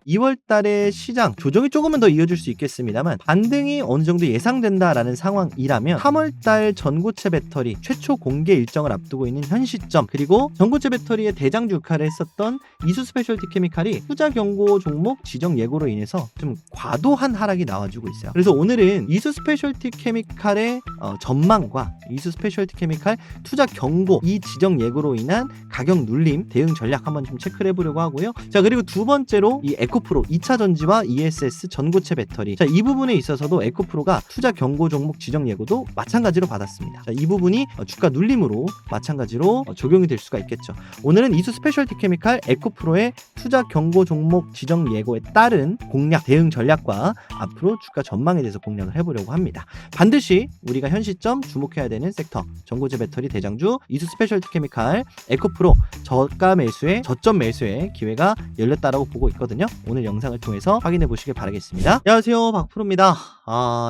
2월 달에 시장 조정이 조금은 더 이어질 수 있겠습니다만 반등이 어느 정도 예상된다라는 상황이라면 3월 달 전고체 배터리 최초 공개 일정을 앞두고 있는 현 시점, 그리고 전고체 배터리의 대장주 역할을 했었던 이수 스페셜티 케미칼이 투자 경고 종목 지정 예고로 인해서 좀 과도한 하락이 나와주고 있어요. 그래서 오늘은 이수 스페셜티 케미칼의 전망과 이수 스페셜티 케미칼 투자 경고 이 지정 예고로 인한 가격 눌림 대응 전략 한번 좀 체크를 해보려고 하고요. 자, 그리고 두 번째로 이 에코프로 2차 전지와 ESS 전고체 배터리, 자, 이 부분에 있어서도 에코프로가 투자 경고 종목 지정 예고도 마찬가지로 받았습니다. 자, 이 부분이 주가 눌림으로 마찬가지로 적용이 될 수가 있겠죠. 오늘은 이수 스페셜티 케미칼 에코프로의 투자 경고 종목 지정 예고에 따른 공략 대응 전략과 앞으로 주가 전망에 대해서 공략을 해보려고 합니다. 반드시 우리가 현 시점 주목해야 되는 섹터, 전고체 배터리 대장주 이수 스페셜티 케미칼 에코프로 저가 매수에 저점 매수에 기회가 열렸다라고 보고 있거든요. 오늘 영상을 통해서 확인해 보시길 바라겠습니다. 안녕하세요, 박프로입니다.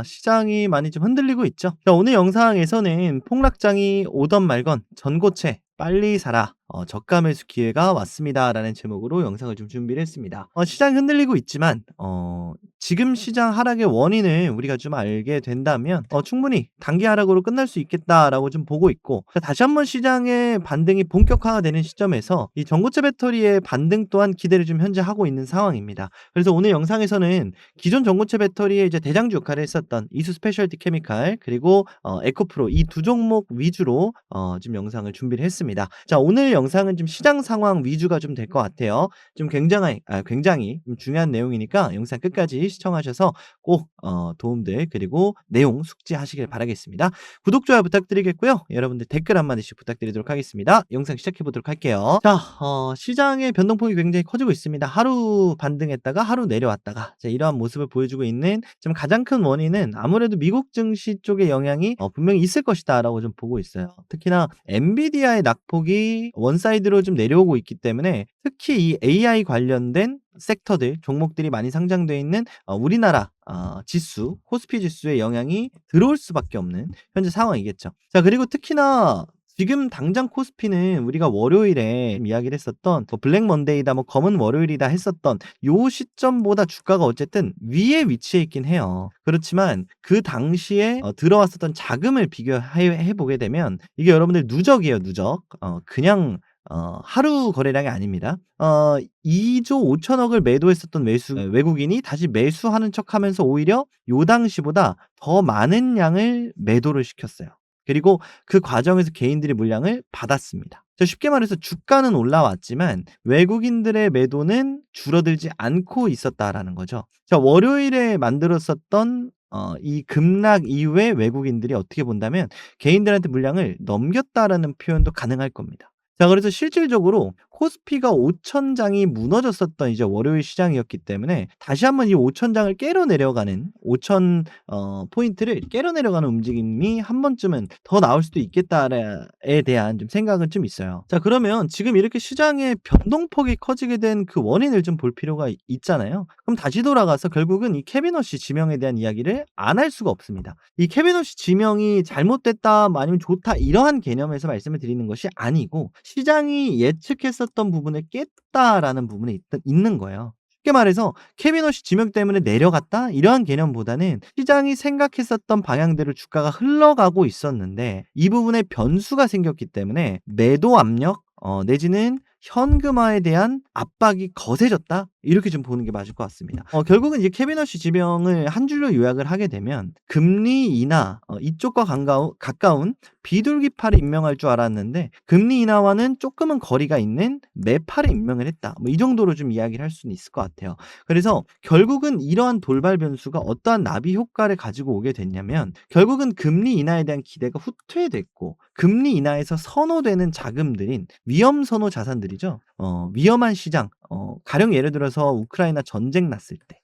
시장이 많이 좀 흔들리고 있죠. 자, 오늘 영상에서는 폭락장이 오던 말건 전고체 빨리 사라, 저가 매수 기회가 왔습니다 라는 제목으로 영상을 좀 준비를 했습니다. 시장이 흔들리고 있지만 지금 시장 하락의 원인을 우리가 좀 알게 된다면 충분히 단기 하락으로 끝날 수 있겠다라고 좀 보고 있고, 다시 한번 시장의 반등이 본격화가 되는 시점에서 이 전고체 배터리의 반등 또한 기대를 좀 현재 하고 있는 상황입니다. 그래서 오늘 영상에서는 기존 전고체 배터리의 이제 대장주 역할을 했었던 이수 스페셜티 케미칼 그리고 에코프로 이 두 종목 위주로 지금 영상을 준비를 했습니다. 자, 오늘 영상은 좀 시장 상황 위주가 좀 될 것 같아요. 좀 굉장히 좀 중요한 내용이니까 영상 끝까지 시청하셔서 꼭 도움들 그리고 내용 숙지하시길 바라겠습니다. 구독, 좋아요 부탁드리겠고요. 여러분들 댓글 한마디씩 부탁드리도록 하겠습니다. 영상 시작해 보도록 할게요. 자, 시장의 변동폭이 굉장히 커지고 있습니다. 하루 반등했다가 하루 내려왔다가, 자, 이러한 모습을 보여주고 있는 좀 가장 큰 원인은 아무래도 미국 증시 쪽의 영향이 분명히 있을 것이다 라고 좀 보고 있어요. 특히나 엔비디아의 낙폭이 원사이드로 좀 내려오고 있기 때문에 특히 이 AI 관련된 섹터들, 종목들이 많이 상장되어 있는 우리나라 지수, 코스피 지수의 영향이 들어올 수밖에 없는 현재 상황이겠죠. 자, 그리고 특히나 지금 당장 코스피는 우리가 월요일에 이야기를 했었던 블랙 먼데이다, 검은 월요일이다 했었던 요 시점보다 주가가 어쨌든 위에 위치해 있긴 해요. 그렇지만 그 당시에 들어왔었던 자금을 비교해 보게 되면 이게 여러분들 누적이에요, 누적. 그냥 하루 거래량이 아닙니다. 2조 5천억을 매도했었던 외국인이 다시 매수하는 척하면서 오히려 요 당시보다 더 많은 양을 매도를 시켰어요. 그리고 그 과정에서 개인들이 물량을 받았습니다. 쉽게 말해서 주가는 올라왔지만 외국인들의 매도는 줄어들지 않고 있었다라는 거죠. 자, 월요일에 만들었었던 이 급락 이후에 외국인들이 어떻게 본다면 개인들한테 물량을 넘겼다라는 표현도 가능할 겁니다. 자, 그래서 실질적으로 코스피가 5,000장이 무너졌었던 이제 월요일 시장이었기 때문에 다시 한번 이 5,000장을 깨러 내려가는 5,000 포인트를 깨러 내려가는 움직임이 한 번쯤은 더 나올 수도 있겠다에 대한 좀 생각은 좀 있어요. 자, 그러면 지금 이렇게 시장의 변동폭이 커지게 된 그 원인을 좀 볼 필요가 있잖아요. 그럼 다시 돌아가서 결국은 이 케빈 허쉬 지명에 대한 이야기를 안 할 수가 없습니다. 이 케빈 허쉬 지명이 잘못됐다 아니면 좋다 이러한 개념에서 말씀을 드리는 것이 아니고 시장이 예측했었던 부분을 깼다라는 부분이 있는 거예요. 쉽게 말해서 케빈 허쉬 지명 때문에 내려갔다 이러한 개념보다는 시장이 생각했었던 방향대로 주가가 흘러가고 있었는데 이 부분에 변수가 생겼기 때문에 매도 압력 내지는 현금화에 대한 압박이 거세졌다, 이렇게 좀 보는 게 맞을 것 같습니다. 결국은 이제 케빈 허쉬 지명을 한 줄로 요약을 하게 되면 금리 인하 이쪽과 가까운 비둘기파를 임명할 줄 알았는데 금리 인하와는 조금은 거리가 있는 매파를 임명을 했다, 이 정도로 좀 이야기를 할 수는 있을 것 같아요. 그래서 결국은 이러한 돌발 변수가 어떠한 나비 효과를 가지고 오게 됐냐면 결국은 금리 인하에 대한 기대가 후퇴됐고 금리 인하에서 선호되는 자금들인 위험 선호 자산들이죠. 위험한 시장, 가령 예를 들어서 우크라이나 전쟁 났을 때,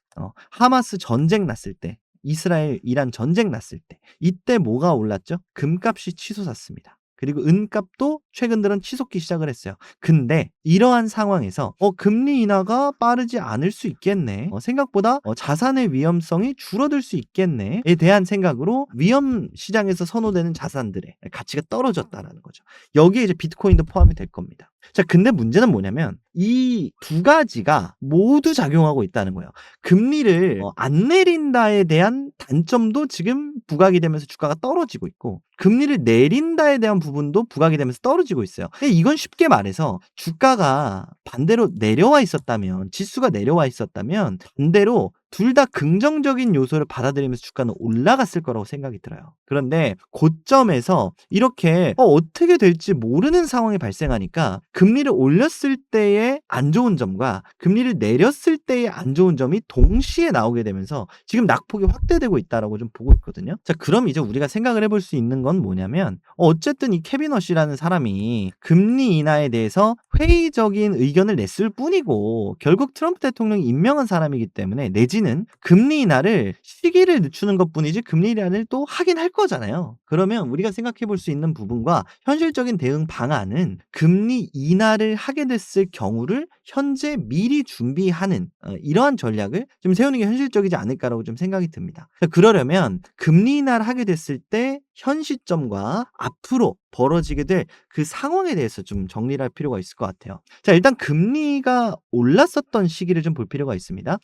하마스 전쟁 났을 때, 이스라엘 이란 전쟁 났을 때, 이때 뭐가 올랐죠? 금값이 치솟았습니다. 그리고 은값도 최근 들은 치솟기 시작을 했어요. 근데 이러한 상황에서 금리 인하가 빠르지 않을 수 있겠네, 생각보다 자산의 위험성이 줄어들 수 있겠네에 대한 생각으로 위험 시장에서 선호되는 자산들의 가치가 떨어졌다라는 거죠. 여기에 이제 비트코인도 포함이 될 겁니다. 자, 근데 문제는 뭐냐면 이 두 가지가 모두 작용하고 있다는 거예요. 금리를 안 내린다에 대한 단점도 지금 부각이 되면서 주가가 떨어지고 있고, 금리를 내린다에 대한 부분도 부각이 되면서 떨어지고 있어요. 근데 이건 쉽게 말해서 주가가 반대로 내려와 있었다면, 지수가 내려와 있었다면 반대로 둘 다 긍정적인 요소를 받아들이면서 주가는 올라갔을 거라고 생각이 들어요. 그런데 고점에서 이렇게 어떻게 될지 모르는 상황이 발생하니까 금리를 올렸을 때의 안 좋은 점과 금리를 내렸을 때의 안 좋은 점이 동시에 나오게 되면서 지금 낙폭이 확대되고 있다라고 좀 보고 있거든요. 자, 그럼 이제 우리가 생각을 해볼 수 있는 건 뭐냐면, 어쨌든 이 케빈 허쉬라는 사람이 금리 인하에 대해서 회의적인 의견을 냈을 뿐이고 결국 트럼프 대통령이 임명한 사람이기 때문에, 내지는 금리 인하를 시기를 늦추는 것뿐이지 금리 인하를 또 하긴 할 거잖아요. 그러면 우리가 생각해 볼 수 있는 부분과 현실적인 대응 방안은 금리 인하를 하게 됐을 경우를 현재 미리 준비하는 이러한 전략을 좀 세우는 게 현실적이지 않을까라고 좀 생각이 듭니다. 그러려면 금리 인하를 하게 됐을 때 현 시점과 앞으로 벌어지게 될 그 상황에 대해서 좀 정리를 할 필요가 있을 것 같아요. 자, 일단 금리가 올랐었던 시기를 좀 볼 필요가 있습니다.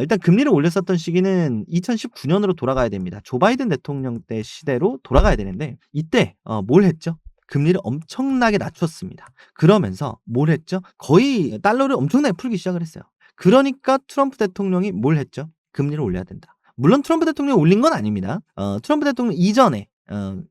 일단 금리를 올렸었던 시기는 2019년으로 돌아가야 됩니다. 조 바이든 대통령 때 시대로 돌아가야 되는데, 이때 뭘 했죠? 금리를 엄청나게 낮췄습니다. 그러면서 뭘 했죠? 거의 달러를 엄청나게 풀기 시작을 했어요. 그러니까 트럼프 대통령이 뭘 했죠? 금리를 올려야 된다. 물론 트럼프 대통령이 올린 건 아닙니다. 트럼프 대통령 이전에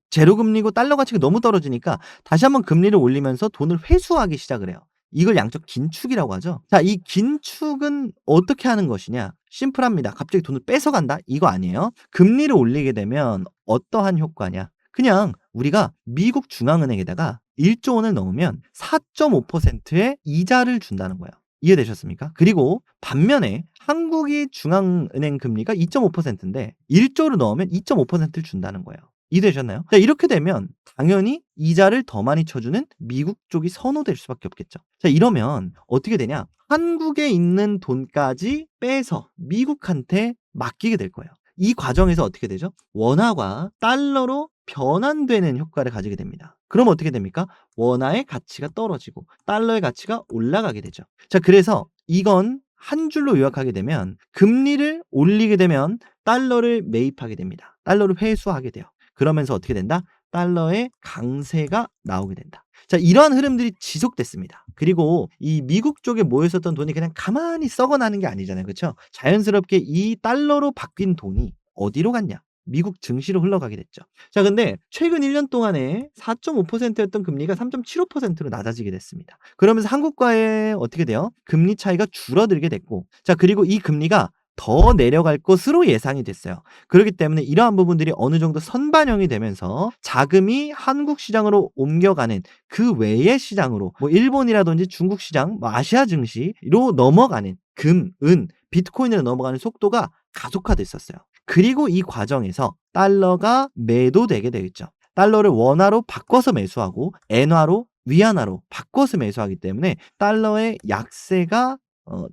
제로 금리고 달러 가치가 너무 떨어지니까 다시 한번 금리를 올리면서 돈을 회수하기 시작을 해요. 이걸 양적 긴축이라고 하죠. 자, 이 긴축은 어떻게 하는 것이냐? 심플합니다. 갑자기 돈을 뺏어간다? 이거 아니에요. 금리를 올리게 되면 어떠한 효과냐? 그냥 우리가 미국 중앙은행에다가 1조 원을 넣으면 4.5%의 이자를 준다는 거예요. 이해되셨습니까? 그리고 반면에 한국이 중앙은행 금리가 2.5%인데 1조를 넣으면 2.5%를 준다는 거예요. 이해되셨나요? 자, 이렇게 되면 당연히 이자를 더 많이 쳐주는 미국 쪽이 선호될 수밖에 없겠죠. 자, 이러면 어떻게 되냐? 한국에 있는 돈까지 빼서 미국한테 맡기게 될 거예요. 이 과정에서 어떻게 되죠? 원화가 달러로 변환되는 효과를 가지게 됩니다. 그럼 어떻게 됩니까? 원화의 가치가 떨어지고 달러의 가치가 올라가게 되죠. 자, 그래서 이건 한 줄로 요약하게 되면 금리를 올리게 되면 달러를 매입하게 됩니다. 달러를 회수하게 돼요. 그러면서 어떻게 된다? 달러의 강세가 나오게 된다. 자, 이러한 흐름들이 지속됐습니다. 그리고 이 미국 쪽에 모여 있었던 돈이 그냥 가만히 썩어나는 게 아니잖아요. 그렇죠? 자연스럽게 이 달러로 바뀐 돈이 어디로 갔냐? 미국 증시로 흘러가게 됐죠. 자, 근데 최근 1년 동안에 4.5%였던 금리가 3.75%로 낮아지게 됐습니다. 그러면서 한국과의 어떻게 돼요? 금리 차이가 줄어들게 됐고, 자, 그리고 이 금리가 더 내려갈 것으로 예상이 됐어요. 그렇기 때문에 이러한 부분들이 어느 정도 선반영이 되면서 자금이 한국 시장으로 옮겨가는 그 외의 시장으로, 뭐 일본이라든지 중국 시장, 뭐 아시아 증시로 넘어가는, 금, 은, 비트코인으로 넘어가는 속도가 가속화됐었어요. 그리고 이 과정에서 달러가 매도되게 되겠죠. 달러를 원화로 바꿔서 매수하고 엔화로, 위안화로 바꿔서 매수하기 때문에 달러의 약세가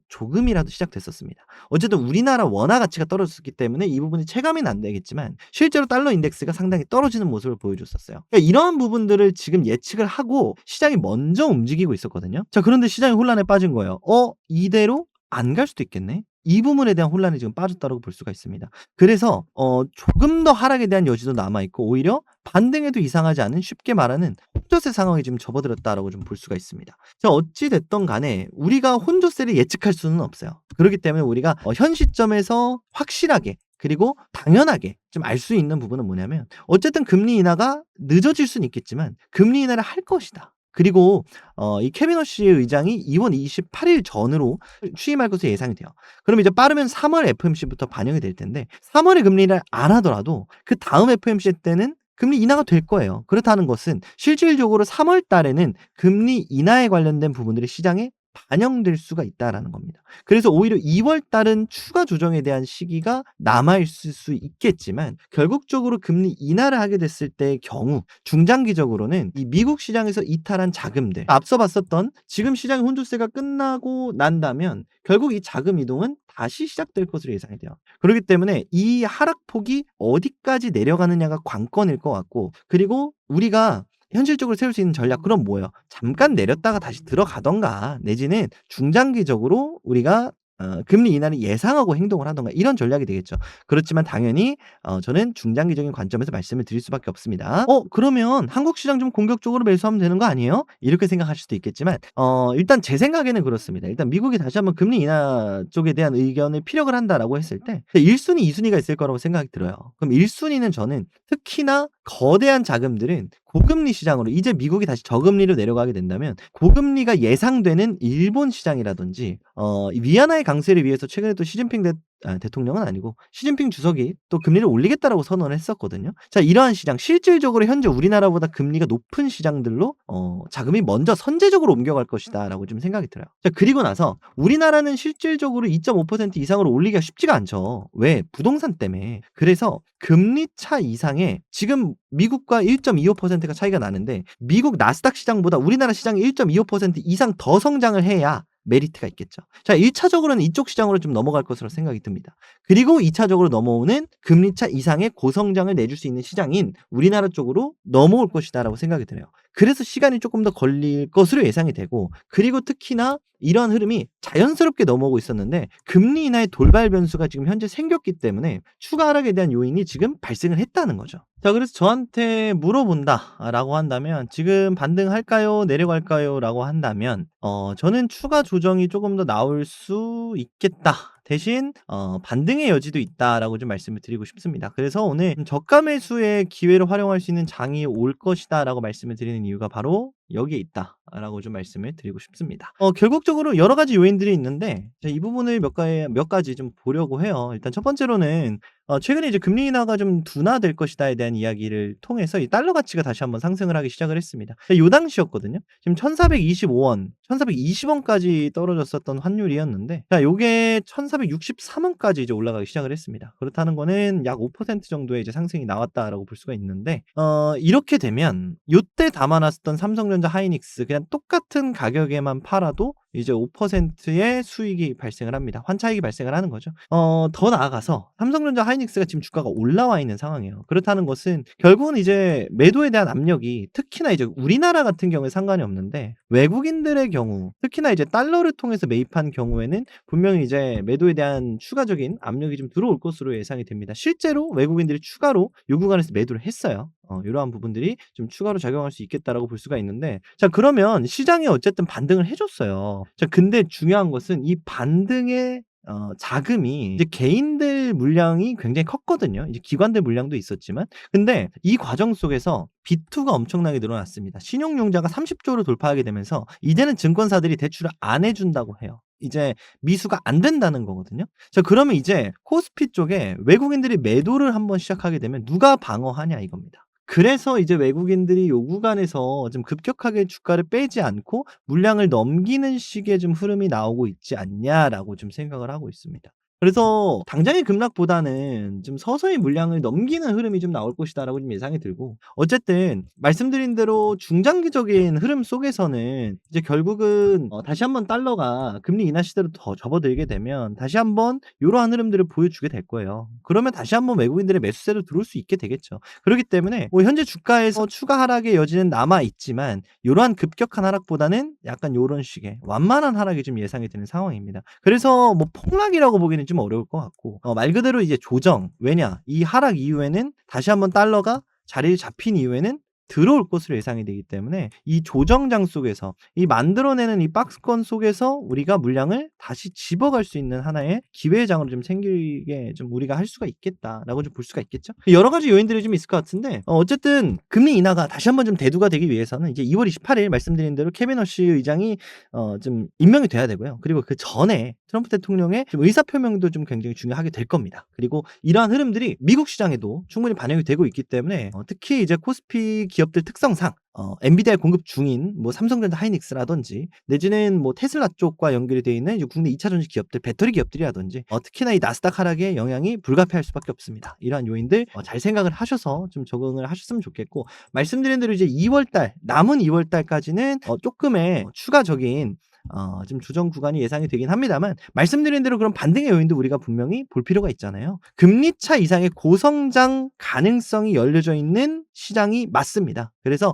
조금이라도 시작됐었습니다. 어쨌든 우리나라 원화 가치가 떨어졌기 때문에 이 부분이 체감이 안 되겠지만 실제로 달러 인덱스가 상당히 떨어지는 모습을 보여줬었어요. 그러니까 이러한 부분들을 지금 예측을 하고 시장이 먼저 움직이고 있었거든요. 자, 그런데 시장이 혼란에 빠진 거예요. 이대로 안 갈 수도 있겠네. 이 부분에 대한 혼란이 지금 빠졌다고 볼 수가 있습니다. 그래서 조금 더 하락에 대한 여지도 남아 있고, 오히려 반등해도 이상하지 않은, 쉽게 말하는 혼조세 상황에 지금 접어들었다라고 좀 볼 수가 있습니다. 자, 어찌 됐든 간에 우리가 혼조세를 예측할 수는 없어요. 그렇기 때문에 우리가 현 시점에서 확실하게 그리고 당연하게 좀 알 수 있는 부분은 뭐냐면, 어쨌든 금리 인하가 늦어질 수는 있겠지만 금리 인하를 할 것이다. 그리고 이 케빈 허쉬의 의장이 2월 28일 전으로 취임할 것으로 예상이 돼요. 그럼 이제 빠르면 3월 FOMC부터 반영이 될 텐데, 3월에 금리를 안 하더라도 그 다음 FOMC 때는 금리 인하가 될 거예요. 그렇다는 것은 실질적으로 3월 달에는 금리 인하에 관련된 부분들이 시장에 반영될 수가 있다라는 겁니다. 그래서 오히려 2월 달은 추가 조정에 대한 시기가 남아 있을 수 있겠지만, 결국적으로 금리 인하를 하게 됐을 때의 경우 중장기적으로는 이 미국 시장에서 이탈한 자금들, 앞서 봤었던 지금 시장의 혼조세가 끝나고 난다면 결국 이 자금 이동은 다시 시작될 것으로 예상이 돼요. 그렇기 때문에 이 하락폭이 어디까지 내려가느냐가 관건일 것 같고, 그리고 우리가 현실적으로 세울 수 있는 전략 그럼 뭐예요? 잠깐 내렸다가 다시 들어가든가 내지는 중장기적으로 우리가 금리 인하를 예상하고 행동을 하든가 이런 전략이 되겠죠. 그렇지만 당연히 저는 중장기적인 관점에서 말씀을 드릴 수밖에 없습니다. 그러면 한국 시장 좀 공격적으로 매수하면 되는 거 아니에요? 이렇게 생각하실 수도 있겠지만 일단 제 생각에는 그렇습니다. 일단 미국이 다시 한번 금리 인하 쪽에 대한 의견을 피력을 한다라고 했을 때 1순위, 2순위가 있을 거라고 생각이 들어요. 그럼 1순위는 저는 특히나 거대한 자금들은 고금리 시장으로 이제 미국이 다시 저금리로 내려가게 된다면 고금리가 예상되는 일본 시장이라든지 위안화의 강세를 위해서 최근에 또 시진핑 대통령은 아니고 시진핑 주석이 또 금리를 올리겠다라고 선언을 했었거든요. 자, 이러한 시장 실질적으로 현재 우리나라보다 금리가 높은 시장들로 자금이 먼저 선제적으로 옮겨갈 것이다라고 좀 생각이 들어요. 자, 그리고 나서 우리나라는 실질적으로 2.5% 이상으로 올리기가 쉽지가 않죠. 왜? 부동산 때문에. 그래서 금리 차 이상의 지금 미국과 1.25%가 차이가 나는데 미국 나스닥 시장보다 우리나라 시장이 1.25% 이상 더 성장을 해야 메리트가 있겠죠. 자, 1차적으로는 이쪽 시장으로 좀 넘어갈 것으로 생각이 듭니다. 그리고 2차적으로 넘어오는 금리차 이상의 고성장을 내줄 수 있는 시장인 우리나라 쪽으로 넘어올 것이다라고 생각이 드네요. 그래서 시간이 조금 더 걸릴 것으로 예상이 되고 그리고 특히나 이러한 흐름이 자연스럽게 넘어오고 있었는데 금리 인하의 돌발 변수가 지금 현재 생겼기 때문에 추가 하락에 대한 요인이 지금 발생을 했다는 거죠. 자, 그래서 저한테 물어본다라고 한다면 지금 반등할까요? 내려갈까요? 라고 한다면 저는 추가 조정이 조금 더 나올 수 있겠다. 대신 반등의 여지도 있다라고 좀 말씀을 드리고 싶습니다. 그래서 오늘 저가 매수의 기회를 활용할 수 있는 장이 올 것이다라고 말씀을 드리는 이유가 바로 여기에 있다라고 좀 말씀을 드리고 싶습니다. 결국적으로 여러 가지 요인들이 있는데 이 부분을 몇 가지 좀 보려고 해요. 일단 첫 번째로는 최근에 이제 금리 인하가 좀 둔화될 것이다에 대한 이야기를 통해서 이 달러 가치가 다시 한번 상승을 하기 시작을 했습니다. 요 당시였거든요. 지금 1,425원, 1,420원까지 떨어졌었던 환율이었는데 자, 요게 1,463원까지 이제 올라가기 시작을 했습니다. 그렇다는 거는 약 5% 정도의 이제 상승이 나왔다라고 볼 수가 있는데 이렇게 되면 요때 담아놨었던 삼성전자 하이닉스 그냥 똑같은 가격에만 팔아도 이제 5%의 수익이 발생을 합니다. 환차익이 발생을 하는 거죠. 더 나아가서 삼성전자 하이닉스가 지금 주가가 올라와 있는 상황이에요. 그렇다는 것은 결국은 이제 매도에 대한 압력이 특히나 이제 우리나라 같은 경우에 상관이 없는데 외국인들의 경우 특히나 이제 달러를 통해서 매입한 경우에는 분명히 이제 매도에 대한 추가적인 압력이 좀 들어올 것으로 예상이 됩니다. 실제로 외국인들이 추가로 요 구간에서 매도를 했어요. 이러한 부분들이 좀 추가로 작용할 수 있겠다라고 볼 수가 있는데 자, 그러면 시장이 어쨌든 반등을 해줬어요. 자, 근데 중요한 것은 이 반등의 자금이 이제 개인들 물량이 굉장히 컸거든요. 이제 기관들 물량도 있었지만 근데 이 과정 속에서 B2가 엄청나게 늘어났습니다. 신용융자가 30조를 돌파하게 되면서 이제는 증권사들이 대출을 안 해준다고 해요. 이제 미수가 안 된다는 거거든요. 자, 그러면 이제 코스피 쪽에 외국인들이 매도를 한번 시작하게 되면 누가 방어하냐 이겁니다. 그래서 이제 외국인들이 요 구간에서 좀 급격하게 주가를 빼지 않고 물량을 넘기는 식의 좀 흐름이 나오고 있지 않냐라고 좀 생각을 하고 있습니다. 그래서 당장의 급락보다는 좀 서서히 물량을 넘기는 흐름이 좀 나올 것이다라고 좀 예상이 들고 어쨌든 말씀드린 대로 중장기적인 흐름 속에서는 이제 결국은 다시 한번 달러가 금리 인하 시대로 더 접어들게 되면 다시 한번 이러한 흐름들을 보여주게 될 거예요. 그러면 다시 한번 외국인들의 매수세로 들어올 수 있게 되겠죠. 그렇기 때문에 뭐 현재 주가에서 추가 하락의 여지는 남아 있지만 이러한 급격한 하락보다는 약간 요런 식의 완만한 하락이 좀 예상이 되는 상황입니다. 그래서 뭐 폭락이라고 보기는 좀 어려울 것 같고 말 그대로 이제 조정. 왜냐? 이 하락 이후에는 다시 한번 달러가 자리를 잡힌 이후에는 들어올 것으로 예상이 되기 때문에 이 조정장 속에서 이 만들어내는 이 박스권 속에서 우리가 물량을 다시 집어갈 수 있는 하나의 기회의 장으로 좀 생기게 좀 우리가 할 수가 있겠다라고 좀 볼 수가 있겠죠. 여러 가지 요인들이 좀 있을 것 같은데 어쨌든 금리 인하가 다시 한번 좀 대두가 되기 위해서는 이제 2월 28일 말씀드린 대로 케빈 허시 의장이 좀 임명이 돼야 되고요. 그리고 그 전에 트럼프 대통령의 좀 의사표명도 좀 굉장히 중요하게 될 겁니다. 그리고 이러한 흐름들이 미국 시장에도 충분히 반영이 되고 있기 때문에 특히 이제 코스피 기업들 특성상 엔비디아 공급 중인 뭐 삼성전자 하이닉스라든지 내지는 뭐 테슬라 쪽과 연결이 되어 있는 이제 국내 2차 전지 기업들, 배터리 기업들이라든지 특히나 이 나스닥 하락의 영향이 불가피할 수밖에 없습니다. 이러한 요인들 잘 생각을 하셔서 좀 적응을 하셨으면 좋겠고 말씀드린 대로 이제 2월 달 남은 2월 달까지는 조금의 추가적인 좀 조정 구간이 예상이 되긴 합니다만 말씀드린 대로 그런 반등의 요인도 우리가 분명히 볼 필요가 있잖아요. 금리차 이상의 고성장 가능성이 열려져 있는 시장이 맞습니다. 그래서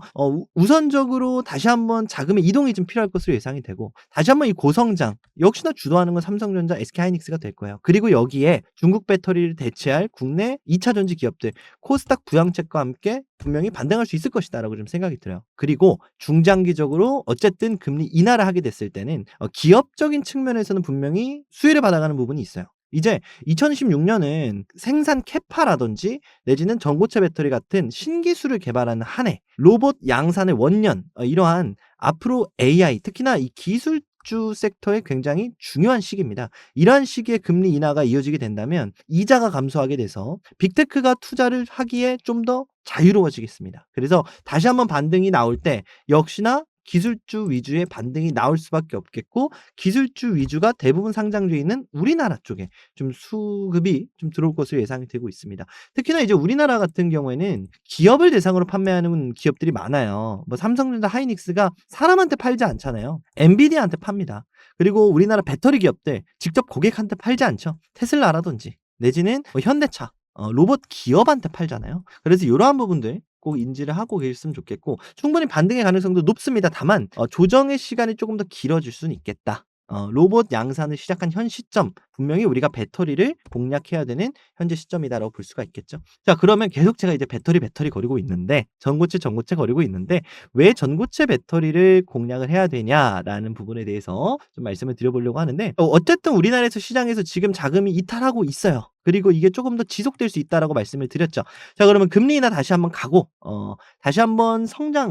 우선적으로 다시 한번 자금의 이동이 좀 필요할 것으로 예상이 되고 다시 한번 이 고성장 역시나 주도하는 건 삼성전자, SK하이닉스가 될 거예요. 그리고 여기에 중국 배터리를 대체할 국내 2차 전지 기업들 코스닥 부양책과 함께 분명히 반등할 수 있을 것이다라고 좀 생각이 들어요. 그리고 중장기적으로 어쨌든 금리 인하를 하게 됐을 때는 기업적인 측면에서는 분명히 수혜를 받아가는 부분이 있어요. 이제 2026년은 생산 캐파라든지 내지는 전고체 배터리 같은 신기술을 개발하는 한 해, 로봇 양산의 원년, 이러한 앞으로 AI, 특히나 이 기술주 섹터에 굉장히 중요한 시기입니다. 이러한 시기에 금리 인하가 이어지게 된다면 이자가 감소하게 돼서 빅테크가 투자를 하기에 좀 더 자유로워지겠습니다. 그래서 다시 한번 반등이 나올 때 역시나 기술주 위주의 반등이 나올 수밖에 없겠고 기술주 위주가 대부분 상장주에 있는 우리나라 쪽에 좀 수급이 좀 들어올 것으로 예상이 되고 있습니다. 특히나 이제 우리나라 같은 경우에는 기업을 대상으로 판매하는 기업들이 많아요. 뭐 삼성전자, 하이닉스가 사람한테 팔지 않잖아요. 엔비디아한테 팝니다. 그리고 우리나라 배터리 기업들 직접 고객한테 팔지 않죠. 테슬라라든지 내지는 뭐 현대차, 로봇 기업한테 팔잖아요. 그래서 이러한 부분들 꼭 인지를 하고 계셨으면 좋겠고 충분히 반등의 가능성도 높습니다. 다만 조정의 시간이 조금 더 길어질 수는 있겠다. 로봇 양산을 시작한 현 시점 분명히 우리가 배터리를 공략해야 되는 현재 시점이다라고 볼 수가 있겠죠. 자, 그러면 계속 제가 이제 배터리 거리고 있는데 전고체 거리고 있는데 왜 전고체 배터리를 공략을 해야 되냐라는 부분에 대해서 좀 말씀을 드려보려고 하는데 어쨌든 우리나라에서 시장에서 지금 자금이 이탈하고 있어요. 그리고 이게 조금 더 지속될 수 있다라고 말씀을 드렸죠. 자, 그러면 금리 인하 다시 한번 가고 다시 한번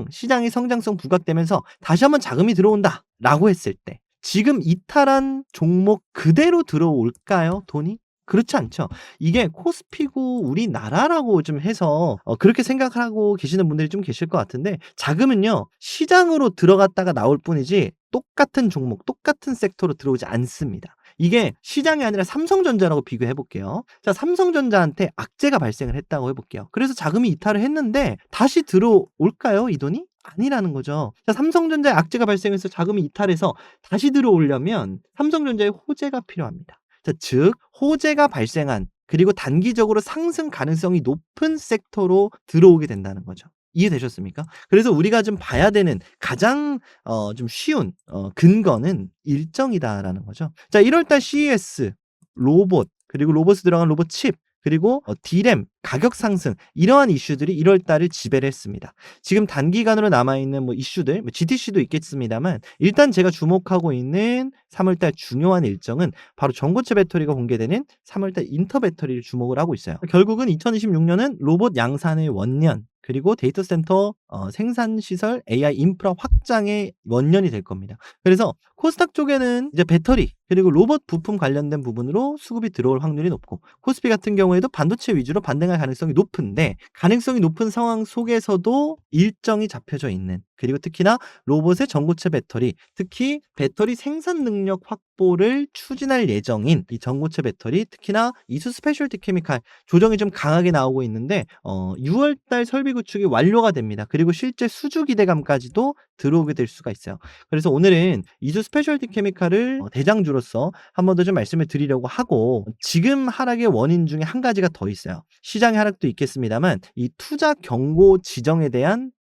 시장의 성장성 부각되면서 다시 한번 자금이 들어온다라고 했을 때 지금 이탈한 종목 그대로 들어올까요, 돈이? 그렇지 않죠. 이게 코스피고 우리나라라고 좀 해서 그렇게 생각하고 계시는 분들이 좀 계실 것 같은데 자금은요 시장으로 들어갔다가 나올 뿐이지 똑같은 종목, 똑같은 섹터로 들어오지 않습니다. 이게 시장이 아니라 삼성전자라고 비교해 볼게요. 자, 삼성전자한테 악재가 발생을 했다고 해볼게요. 그래서 자금이 이탈을 했는데 다시 들어올까요, 이 돈이? 아니라는 거죠. 자, 삼성전자에 악재가 발생해서 자금이 이탈해서 다시 들어오려면 삼성전자에 호재가 필요합니다. 자, 즉 호재가 발생한 그리고 단기적으로 상승 가능성이 높은 섹터로 들어오게 된다는 거죠. 이해되셨습니까? 그래서 우리가 좀 봐야 되는 가장 좀 쉬운 근거는 일정이다라는 거죠. 자, 1월 달 CES 로봇 그리고 로봇에 들어간 로봇 칩 그리고 D램 가격 상승 이러한 이슈들이 1월 달을 지배를 했습니다. 지금 단기간으로 남아있는 뭐 이슈들 GTC도 있겠습니다만 일단 제가 주목하고 있는 3월 달 중요한 일정은 바로 전고체 배터리가 공개되는 3월 달 인터 배터리를 주목을 하고 있어요. 결국은 2026년은 로봇 양산의 원년 그리고 데이터 센터 생산 시설 AI 인프라 확장의 원년이 될 겁니다. 그래서 코스닥 쪽에는 이제 배터리 그리고 로봇 부품 관련된 부분으로 수급이 들어올 확률이 높고 코스피 같은 경우에도 반도체 위주로 반등할 가능성이 높은데 가능성이 높은 상황 속에서도 일정이 잡혀져 있는 그리고 특히나 로봇의 전고체 배터리 특히 배터리 생산 능력 확보를 추진할 예정인 이 전고체 배터리 특히나 이수 스페셜티 케미칼 조정이 좀 강하게 나오고 있는데 6월 달 설비 구축이 완료가 됩니다. 그리고 실제 수주 기대감까지도 들어오게 될 수가 있어요. 그래서 오늘은 이수 스페셜티 케미칼을 대장주로서 한 번 더 좀 말씀을 드리려고 하고 지금 하락의 원인 중에 한 가지가 더 있어요. 시장의 하락도 있겠습니다만 이 투자 경고 지정에 대한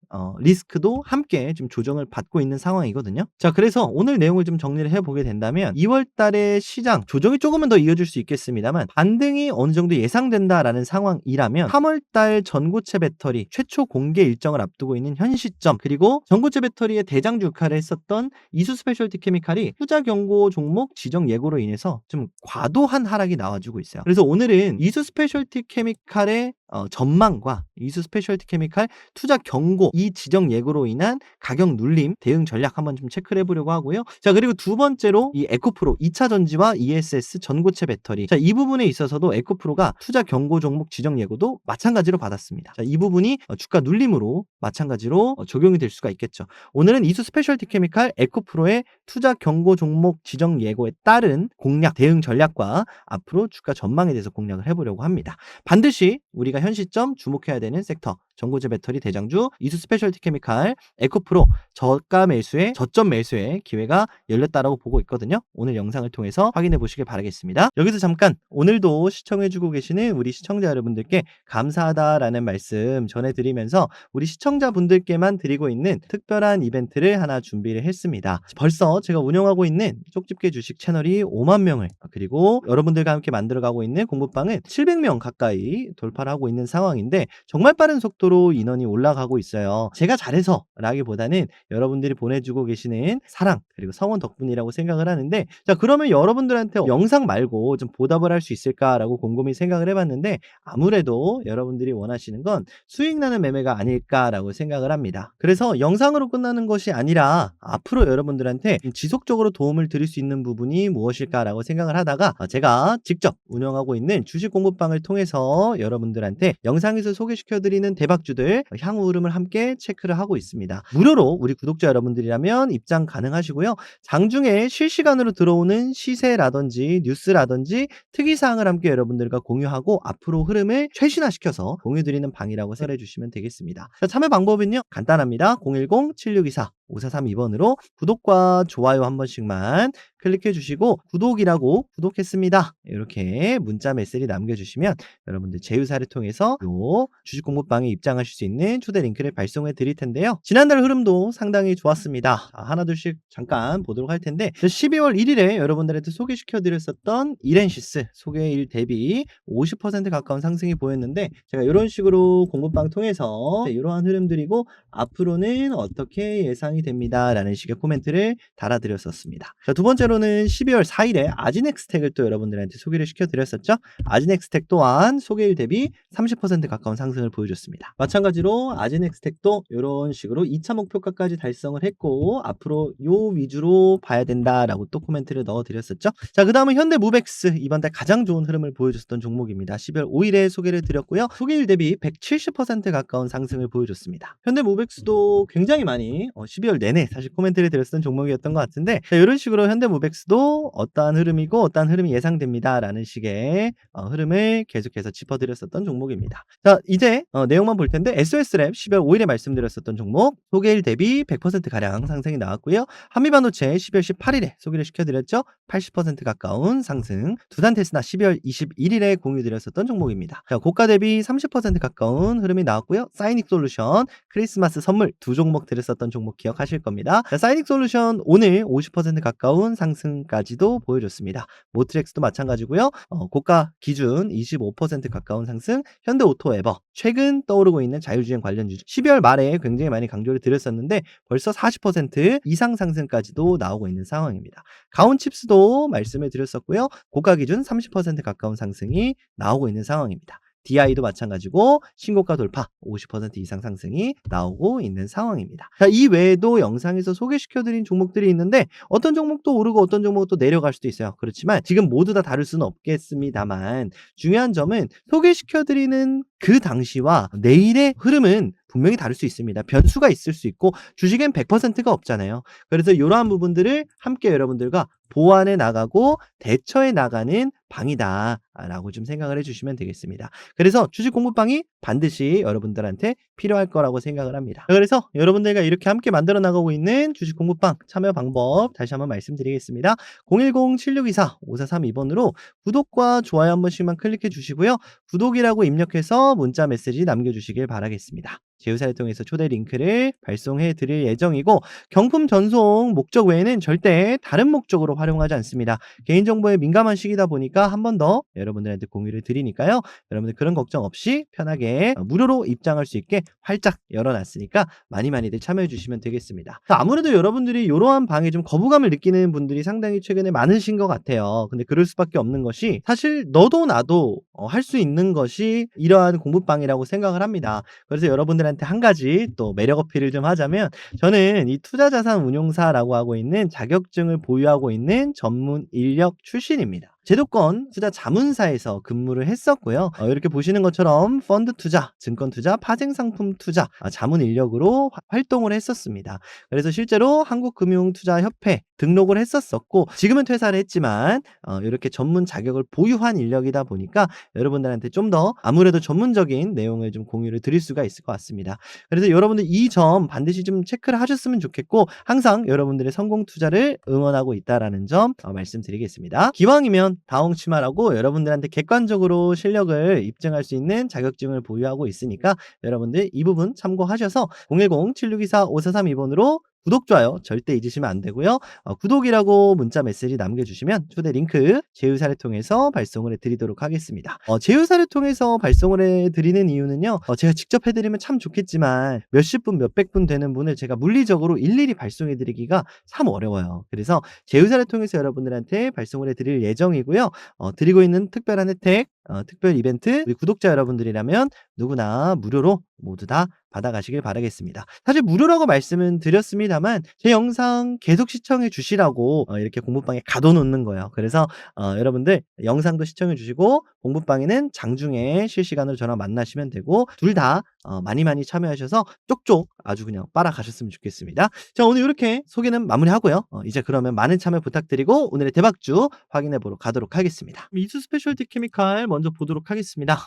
리스크도 함께 좀 조정을 받고 있는 상황이거든요. 자, 그래서 오늘 내용을 좀 정리를 해보게 된다면 2월 달에 시장 조정이 조금은 더 이어질 수 있겠습니다만 반등이 어느 정도 예상된다라는 상황이라면 3월 달 전고체 배터리 최초 공개 일정을 앞두고 있는 현 시점 그리고 전고체 배터리의 대장주 역할을 했었던 이수 스페셜티 케미칼이 투자 경고 종목 지정 예고로 인해서 좀 과도한 하락이 나와주고 있어요. 그래서 오늘은 이수 스페셜티 케미칼의 전망과 이수 스페셜티 케미칼 투자 경고 이 지정 예고로 인한 가격 눌림 대응 전략 한번 좀 체크를 해보려고 하고요. 자, 그리고 두 번째로 이 에코프로 2차 전지와 ESS 전고체 배터리 자, 이 부분에 있어서도 에코프로가 투자 경고 종목 지정 예고도 마찬가지로 받았습니다. 자, 이 부분이 주가 눌림으로 마찬가지로 적용이 될 수가 있겠죠. 오늘은 이수 스페셜티 케미칼 에코프로의 투자 경고 종목 지정 예고에 따른 공략 대응 전략과 앞으로 주가 전망에 대해서 공략을 해보려고 합니다. 반드시 우리가 현 시점 주목해야 되는 섹터 전고체 배터리 대장주, 이수 스페셜티 케미칼, 에코프로 저가 매수에 저점 매수의 기회가 열렸다라고 보고 있거든요. 오늘 영상을 통해서 확인해 보시길 바라겠습니다. 여기서 잠깐 오늘도 시청해주고 계시는 우리 시청자 여러분들께 감사하다라는 말씀 전해드리면서 우리 시청자분들께만 드리고 있는 특별한 이벤트를 하나 준비를 했습니다. 벌써 제가 운영하고 있는 쪽집게 주식 채널이 5만 명을 그리고 여러분들과 함께 만들어가고 있는 공부방은 700명 가까이 돌파를 하고 있는 상황인데 정말 빠른 속도로 인원이 올라가고 있어요. 제가 잘해서 라기보다는 여러분들이 보내주고 계시는 사랑 그리고 성원 덕분이라고 생각을 하는데 자 그러면 여러분들한테 영상 말고 좀 보답을 할 수 있을까라고 곰곰이 생각을 해봤는데 아무래도 여러분들이 원하시는 건 수익 나는 매매가 아닐까라고 생각을 합니다. 그래서 영상으로 끝나는 것이 아니라 앞으로 여러분들한테 지속적으로 도움을 드릴 수 있는 부분이 무엇일까라고 생각을 하다가 제가 직접 운영하고 있는 주식 공부방을 통해서 여러분들한테 영상에서 소개시켜드리는 대박주들 향후 흐름을 함께 체크를 하고 있습니다. 무료로 우리 구독자 여러분들이라면 입장 가능하시고요. 장중에 실시간으로 들어오는 시세라든지 뉴스라든지 특이사항을 함께 여러분들과 공유하고 앞으로 흐름을 최신화시켜서 공유드리는 방이라고 생각해 주시면 되겠습니다. 자, 참여 방법은요. 간단합니다. 010-7624-5432번으로 구독과 좋아요 한 번씩만 클릭해 주시고 구독이라고 구독했습니다. 이렇게 문자 메시지 남겨주시면 여러분들 제 유사를 통해서 요 주식 공부방에 입장하실 수 있는 초대 링크를 발송해 드릴 텐데요. 지난달 흐름도 상당히 좋았습니다. 하나둘씩 잠깐 보도록 할 텐데 12월 1일에 여러분들한테 소개시켜 드렸었던 이렌시스 소개일 대비 50% 가까운 상승이 보였는데 제가 이런 식으로 공부방 통해서 이러한 흐름들이고 앞으로는 어떻게 예상이 됩니다 라는 식의 코멘트를 달아드렸었습니다. 자, 두 번째로는 12월 4일에 아지넥스텍을 또 여러분들한테 소개를 시켜드렸었죠. 아지넥스텍 또한 소개일 대비 30% 가까운 상승을 보여줬습니다. 마찬가지로 아지넥스텍도 이런 식으로 2차 목표가까지 달성을 했고 앞으로 요 위주로 봐야 된다라고 또 코멘트를 넣어드렸었죠. 자, 그 다음은 현대무벡스 이번 달 가장 좋은 흐름을 보여줬던 종목입니다. 12월 5일에 소개를 드렸고요. 소개일 대비 170% 가까운 상승을 보여줬습니다. 현대무벡스도 굉장히 많이 12월 내내 사실 코멘트를 드렸던 종목이었던 것 같은데 자, 이런 식으로 현대무벡스도 어떠한 흐름이고 어떠한 흐름이 예상됩니다 라는 식의 흐름을 계속해서 짚어드렸었던 종목입니다. 자, 이제 내용만 볼 텐데 SOS랩 12월 5일에 말씀드렸었던 종목 소개일 대비 100%가량 상승이 나왔고요. 한미반도체 12월 18일에 소개를 시켜드렸죠. 80% 가까운 상승. 두산테스나 12월 21일에 공유드렸었던 종목입니다. 자, 고가 대비 30% 가까운 흐름이 나왔고요. 사이닉솔루션 크리스마스 선물 두 종목 드렸었던 종목 기억하실 겁니다. 자, 사이닉솔루션 오늘 50% 가까운 상승까지도 보여줬습니다. 모트렉스도 마찬가지고요. 고가 기준 25% 가까운 상승. 현대오토에버 최근 떠오르고 있는 자율주행 관련주 12월 말에 굉장히 많이 강조를 드렸었는데 벌써 40% 이상 상승까지도 나오고 있는 상황입니다. 가온칩스도 말씀을 드렸었고요. 고가 기준 30% 가까운 상승이 나오고 있는 상황입니다. DI도 마찬가지고 신고가 돌파 50% 이상 상승이 나오고 있는 상황입니다. 자, 이 외에도 영상에서 소개시켜드린 종목들이 있는데 어떤 종목도 오르고 어떤 종목도 내려갈 수도 있어요. 그렇지만 지금 모두 다 다룰 수는 없겠습니다만 중요한 점은 소개시켜드리는 그 당시와 내일의 흐름은 분명히 다를 수 있습니다. 변수가 있을 수 있고 주식엔 100%가 없잖아요. 그래서 이러한 부분들을 함께 여러분들과 보완해 나가고 대처해 나가는 방이다 라고 좀 생각을 해주시면 되겠습니다. 그래서 주식 공부방이 반드시 여러분들한테 필요할 거라고 생각을 합니다. 그래서 여러분들과 이렇게 함께 만들어 나가고 있는 주식 공부방 참여 방법 다시 한번 말씀드리겠습니다. 010-7624-5432번으로 구독과 좋아요 한 번씩만 클릭해 주시고요. 구독이라고 입력해서 문자 메시지 남겨주시길 바라겠습니다. 제휴사를 통해서 초대 링크를 발송해 드릴 예정이고 경품 전송 목적 외에는 절대 다른 목적으로 활용하지 않습니다. 개인정보에 민감한 시기다 보니까 한 번 더 여러분들한테 공유를 드리니까요. 여러분들 그런 걱정 없이 편하게 무료로 입장할 수 있게 활짝 열어놨으니까 많이들 참여해 주시면 되겠습니다. 아무래도 여러분들이 이러한 방에 좀 거부감을 느끼는 분들이 상당히 최근에 많으신 것 같아요. 근데 그럴 수밖에 없는 것이 사실 너도 나도 할 수 있는 것이 이러한 공부방이라고 생각을 합니다. 그래서 여러분들한테 한 가지 또 매력 어필을 좀 하자면 저는 이 투자자산 운용사라고 하고 있는 자격증을 보유하고 있는 전문 인력 출신입니다. 제도권 투자 자문사에서 근무를 했었고요. 이렇게 보시는 것처럼 펀드 투자, 증권 투자, 파생 상품 투자, 자문 인력으로 활동을 했었습니다. 그래서 실제로 한국금융투자협회 등록을 했었었고 지금은 퇴사를 했지만 이렇게 전문 자격을 보유한 인력이다 보니까 여러분들한테 좀 더 아무래도 전문적인 내용을 좀 공유를 드릴 수가 있을 것 같습니다. 그래서 여러분들 이 점 반드시 좀 체크를 하셨으면 좋겠고 항상 여러분들의 성공 투자를 응원하고 있다라는 점 말씀드리겠습니다. 기왕이면 다홍치마라고 여러분들한테 객관적으로 실력을 입증할 수 있는 자격증을 보유하고 있으니까 여러분들 이 부분 참고하셔서 010-7624-5432번으로 구독, 좋아요 절대 잊으시면 안 되고요. 구독이라고 문자 메시지 남겨주시면 초대 링크 제휴사를 통해서 발송을 해드리도록 하겠습니다. 제휴사를 통해서 발송을 해드리는 이유는요. 제가 직접 해드리면 참 좋겠지만 몇십 분, 몇백 분 되는 분을 제가 물리적으로 일일이 발송해드리기가 참 어려워요. 그래서 제휴사를 통해서 여러분들한테 발송을 해드릴 예정이고요. 드리고 있는 특별한 혜택, 특별 이벤트 우리 구독자 여러분들이라면 누구나 무료로 모두 다 받아가시길 바라겠습니다. 사실 무료라고 말씀은 드렸습니다만 제 영상 계속 시청해 주시라고 이렇게 공부방에 가둬놓는 거예요. 그래서 여러분들 영상도 시청해 주시고 공부방에는 장중에 실시간으로 저랑 만나시면 되고 둘 다 많이 참여하셔서 쪽쪽 아주 그냥 빨아가셨으면 좋겠습니다. 자, 오늘 이렇게 소개는 마무리하고요. 이제 그러면 많은 참여 부탁드리고 오늘의 대박주 확인해 보러 가도록 하겠습니다. 이수 스페셜티 케미칼 먼저 보도록 하겠습니다.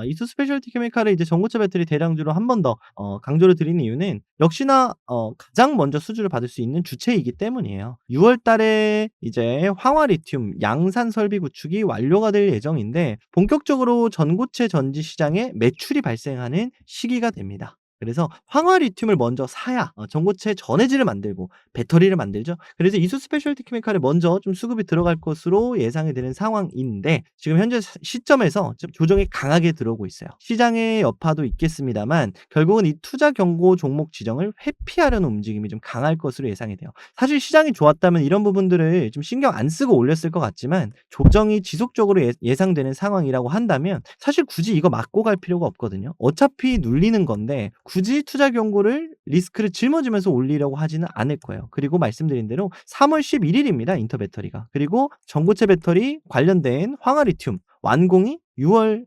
이수 스페셜티 케미칼을 이제 전고체 배터리 대량주로 한 번 더 강조를 드리는 이유는 역시나 가장 먼저 수주를 받을 수 있는 주체이기 때문이에요. 6월 달에 이제 황화 리튬 양산 설비 구축이 완료가 될 예정인데 본격적으로 전고체 전지 시장에 매출이 발생하는 시기가 됩니다. 그래서 황화 리튬을 먼저 사야 전고체 전해질을 만들고 배터리를 만들죠. 그래서 이수 스페셜티 케미칼에 먼저 좀 수급이 들어갈 것으로 예상이 되는 상황인데 지금 현재 시점에서 좀 조정이 강하게 들어오고 있어요. 시장의 여파도 있겠습니다만 결국은 이 투자 경고 종목 지정을 회피하려는 움직임이 좀 강할 것으로 예상이 돼요. 사실 시장이 좋았다면 이런 부분들을 좀 신경 안 쓰고 올렸을 것 같지만 조정이 지속적으로 예상되는 상황이라고 한다면 사실 굳이 이거 맞고 갈 필요가 없거든요. 어차피 눌리는 건데 굳이 투자 경고를 리스크를 짊어지면서 올리려고 하지는 않을 거예요. 그리고 말씀드린 대로 3월 11일입니다. 인터 배터리가. 그리고 전고체 배터리 관련된 황화 리튬 완공이 6월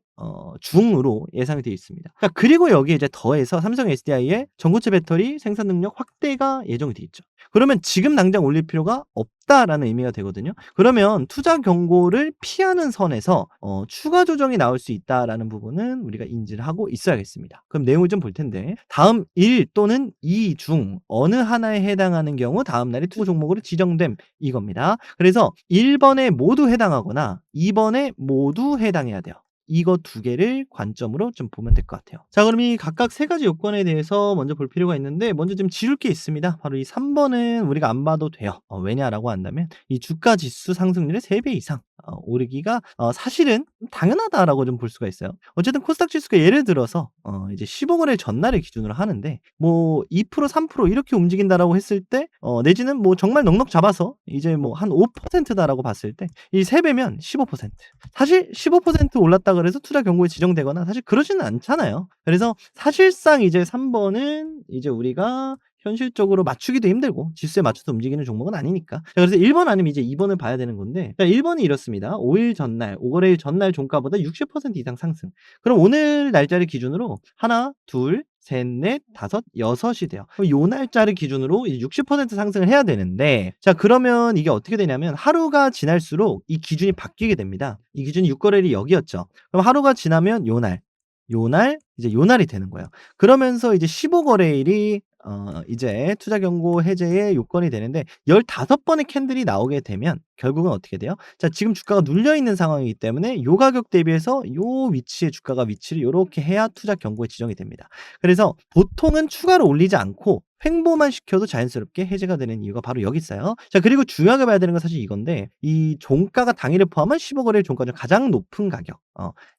중으로 예상이 되어 있습니다. 그리고 여기에 이제 더해서 삼성 SDI의 전고체 배터리 생산 능력 확대가 예정이 되어 있죠. 그러면 지금 당장 올릴 필요가 없다라는 의미가 되거든요. 그러면 투자 경고를 피하는 선에서 추가 조정이 나올 수 있다라는 부분은 우리가 인지를 하고 있어야겠습니다. 그럼 내용을 좀 볼 텐데 다음 1 또는 2 중 어느 하나에 해당하는 경우 다음 날에 투자 종목으로 지정됨 이겁니다. 그래서 1번에 모두 해당하거나 2번에 모두 해당해야 돼요. 이거 두 개를 관점으로 좀 보면 될 것 같아요. 자, 그럼 이 각각 세 가지 요건에 대해서 먼저 볼 필요가 있는데 먼저 좀 지울 게 있습니다. 바로 이 3번은 우리가 안 봐도 돼요. 왜냐라고 한다면 이 주가 지수 상승률의 3배 이상 오르기가 사실은 당연하다라고 좀 볼 수가 있어요. 어쨌든 코스닥 지수가 예를 들어서 이제 15거래 전날을 기준으로 하는데 뭐 2% 3% 이렇게 움직인다라고 했을 때 내지는 뭐 정말 넉넉 잡아서 이제 뭐 한 5%다라고 봤을 때 이 3배면 15%. 사실 15% 올랐다 그래서 투자 경고에 지정되거나 사실 그러지는 않잖아요. 그래서 사실상 이제 3번은 이제 우리가 현실적으로 맞추기도 힘들고 지수에 맞춰서 움직이는 종목은 아니니까. 자, 그래서 1번 아니면 이제 2번을 봐야 되는 건데 1번이 이렇습니다. 5일 전날, 5거래일 전날 종가보다 60% 이상 상승. 그럼 오늘 날짜를 기준으로 하나, 둘, 셋, 넷, 다섯, 여섯이 돼요. 그럼 요 날짜를 기준으로 60% 상승을 해야 되는데 자, 그러면 이게 어떻게 되냐면 하루가 지날수록 이 기준이 바뀌게 됩니다. 이 기준이 6거래일이 여기였죠. 그럼 하루가 지나면 요 날, 이제 요 날이 되는 거예요. 그러면서 이제 15거래일이 이제 투자 경고 해제의 요건이 되는데 15번의 캔들이 나오게 되면 결국은 어떻게 돼요? 자, 지금 주가가 눌려 있는 상황이기 때문에 요 가격 대비해서 요 위치의 주가가 위치를 요렇게 해야 투자 경고에 지정이 됩니다. 그래서 보통은 추가로 올리지 않고 횡보만 시켜도 자연스럽게 해제가 되는 이유가 바로 여기 있어요. 자, 그리고 중요하게 봐야 되는 건 사실 이건데 이 종가가 당일에 포함한 15거래일 종가 중 가장 높은 가격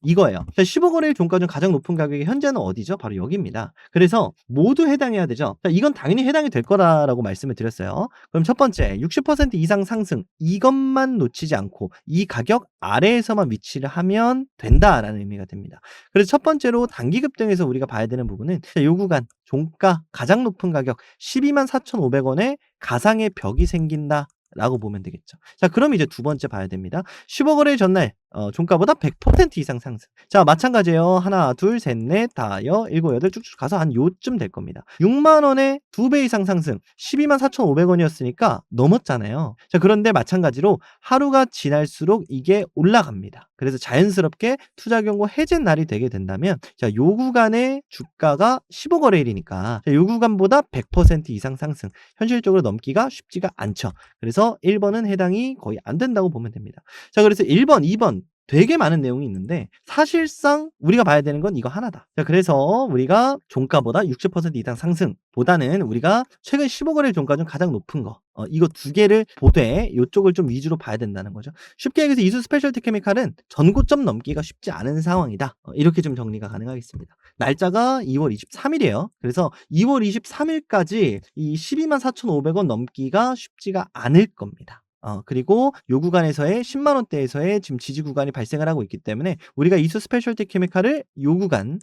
이거예요. 자, 15거래일 종가 중 가장 높은 가격이 현재는 어디죠? 바로 여기입니다. 그래서 모두 해당해야 되죠. 자, 이건 당연히 해당이 될 거라고 말씀을 드렸어요. 그럼 첫 번째 60% 이상 상승 이것만 놓치지 않고 이 가격 아래에서만 위치를 하면 된다라는 의미가 됩니다. 그래서 첫 번째로 단기 급등에서 우리가 봐야 되는 부분은 요 구간 종가 가장 높은 가격 124,500원에 가상의 벽이 생긴다. 라고 보면 되겠죠. 자, 그럼 이제 두 번째 봐야 됩니다. 10억 거래 전날 종가보다 100% 이상 상승. 자, 마찬가지예요. 하나, 둘, 셋, 넷, 다, 여, 일곱, 여덟 쭉쭉 가서 한 요쯤 될 겁니다. 6만 원에 2배 이상 상승. 12만 4,500원이었으니까 넘었잖아요. 자, 그런데 마찬가지로 하루가 지날수록 이게 올라갑니다. 그래서 자연스럽게 투자 경고 해제 날이 되게 된다면 자, 요 구간의 주가가 15 거래일이니까 자, 요 구간보다 100% 이상 상승. 현실적으로 넘기가 쉽지가 않죠. 그래서 1번은 해당이 거의 안 된다고 보면 됩니다. 자, 그래서 1번, 2번 되게 많은 내용이 있는데 사실상 우리가 봐야 되는 건 이거 하나다. 자, 그래서 우리가 종가보다 60% 이상 상승보다는 우리가 최근 15거래일 종가 중 가장 높은 거 이거 두 개를 보되 이쪽을 좀 위주로 봐야 된다는 거죠. 쉽게 얘기해서 이수 스페셜티 케미칼은 전고점 넘기가 쉽지 않은 상황이다. 이렇게 좀 정리가 가능하겠습니다. 날짜가 2월 23일이에요. 그래서 2월 23일까지 이 12만 4,500원 넘기가 쉽지가 않을 겁니다. 그리고 요 구간에서의 10만 원대에서의 지금 지지 구간이 발생을 하고 있기 때문에 우리가 이수 스페셜티 케미칼을 요 구간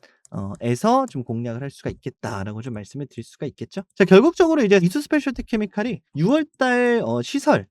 에서 좀 공략을 할 수가 있겠다라고 좀 말씀을 드릴 수가 있겠죠. 자, 결국적으로 이제 이수 스페셜티 케미칼이 6월 달 시설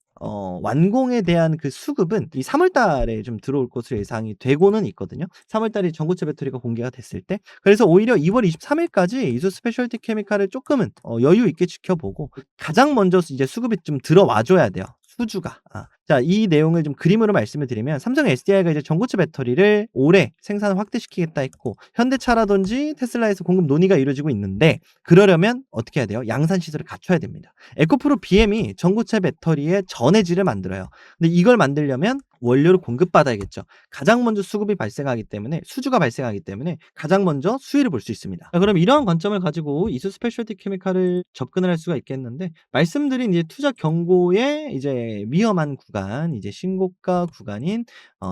완공에 대한 그 수급은 이 3월 달에 좀 들어올 것으로 예상이 되고는 있거든요. 3월 달에 전고체 배터리가 공개가 됐을 때. 그래서 오히려 2월 23일까지 이수 스페셜티 케미칼을 조금은 여유 있게 지켜보고 가장 먼저 이제 수급이 좀 들어와 줘야 돼요. 수주가. 자, 이 내용을 좀 그림으로 말씀을 드리면 삼성 SDI가 이제 전고체 배터리를 올해 생산을 확대시키겠다 했고 현대차라든지 테슬라에서 공급 논의가 이루어지고 있는데 그러려면 어떻게 해야 돼요? 양산 시설을 갖춰야 됩니다. 에코프로 BM이 전고체 배터리의 전해질을 만들어요. 근데 이걸 만들려면 원료를 공급받아야겠죠. 가장 먼저 수급이 발생하기 때문에 수주가 발생하기 때문에 가장 먼저 수혜를 볼 수 있습니다. 자, 그럼 이러한 관점을 가지고 이수 스페셜티 케미칼을 접근을 할 수가 있겠는데 말씀드린 이제 투자 경고의 이제 위험한 구간, 이제 신고가 구간인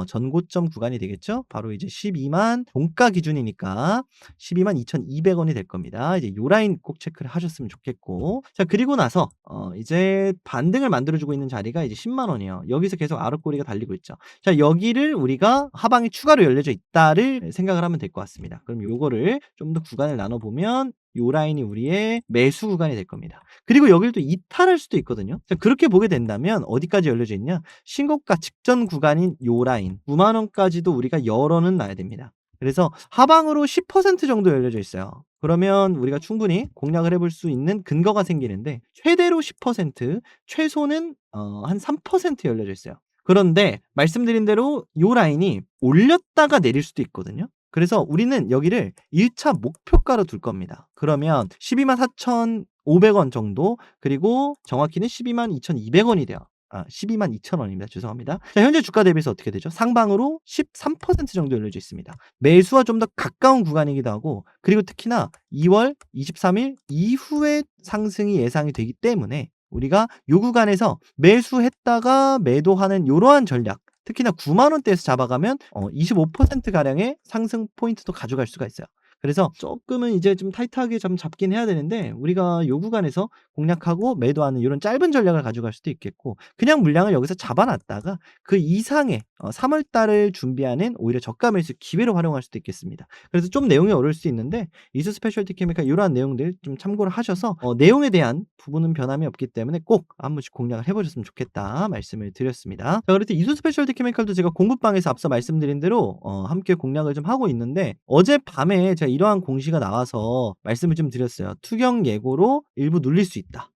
전고점 구간이 되겠죠. 바로 이제 12만 종가 기준이니까 12만 2,200원이 될 겁니다. 이제 요 라인 꼭 체크를 하셨으면 좋겠고 자, 그리고 나서 이제 반등을 만들어주고 있는 자리가 이제 10만 원이에요. 여기서 계속 아랫꼬리가 달리고 있죠. 자, 여기를 우리가 하방이 추가로 열려져 있다를 생각을 하면 될 것 같습니다. 그럼 요거를 좀 더 구간을 나눠보면 요 라인이 우리의 매수 구간이 될 겁니다. 그리고 여기를 또 이탈할 수도 있거든요. 자, 그렇게 보게 된다면 어디까지 열려져 있냐? 신고가 직전 구간인 요 라인 9만 원까지도 우리가 열어는 놔야 됩니다. 그래서 하방으로 10% 정도 열려져 있어요. 그러면 우리가 충분히 공략을 해볼 수 있는 근거가 생기는데 최대로 10%, 최소는 한 3% 열려져 있어요. 그런데 말씀드린 대로 요 라인이 올렸다가 내릴 수도 있거든요. 그래서 우리는 여기를 1차 목표가로 둘 겁니다. 그러면 12만 4,500원 정도 그리고 정확히는 12만 2,200원이 돼요. 12만 2,000원입니다. 죄송합니다. 자, 현재 주가 대비해서 어떻게 되죠? 상방으로 13% 정도 열려져 있습니다. 매수와 좀 더 가까운 구간이기도 하고 그리고 특히나 2월 23일 이후에 상승이 예상이 되기 때문에 우리가 요 구간에서 매수했다가 매도하는 이러한 전략 특히나 9만 원대에서 잡아가면 25% 가량의 상승 포인트도 가져갈 수가 있어요. 그래서 조금은 이제 좀 타이트하게 좀 잡긴 해야 되는데 우리가 요 구간에서 공략하고 매도하는 이런 짧은 전략을 가져갈 수도 있겠고 그냥 물량을 여기서 잡아놨다가 그 이상의 3월 달을 준비하는 오히려 저가 매수 기회로 활용할 수도 있겠습니다. 그래서 좀 내용이 어려울 수 있는데 이수 스페셜티 케미칼 이러한 내용들 좀 참고를 하셔서 내용에 대한 부분은 변함이 없기 때문에 꼭 한 번씩 공략을 해보셨으면 좋겠다 말씀을 드렸습니다. 자, 그래서 이수 스페셜티 케미칼도 제가 공부방에서 앞서 말씀드린 대로 함께 공략을 좀 하고 있는데 어젯밤에 제가 이러한 공시가 나와서 말씀을 좀 드렸어요. 투경 예고로 일부 눌릴 수 있다.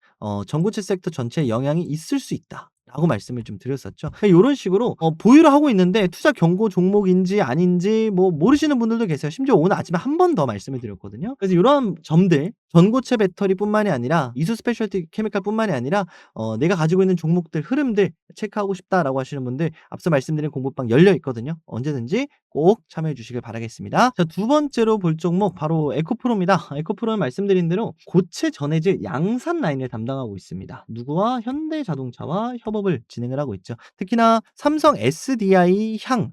전고체 섹터 전체에 영향이 있을 수 있다. 라고 말씀을 좀 드렸었죠. 이런 식으로 보유를 하고 있는데 투자 경고 종목인지 아닌지 뭐 모르시는 분들도 계세요. 심지어 오늘 아침에 한 번 더 말씀을 드렸거든요. 그래서 이러한 점들 전고체 배터리뿐만이 아니라 이수 스페셜티 케미칼뿐만이 아니라 내가 가지고 있는 종목들 흐름들 체크하고 싶다라고 하시는 분들 앞서 말씀드린 공부방 열려 있거든요. 언제든지 꼭 참여해 주시길 바라겠습니다. 자, 두 번째로 볼 종목 바로 에코프로입니다. 에코프로는 말씀드린 대로 고체 전해질 양산 라인을 담당하고 있습니다. 누구와 현대자동차와 협업을 진행을 하고 있죠. 특히나 삼성 SDI 향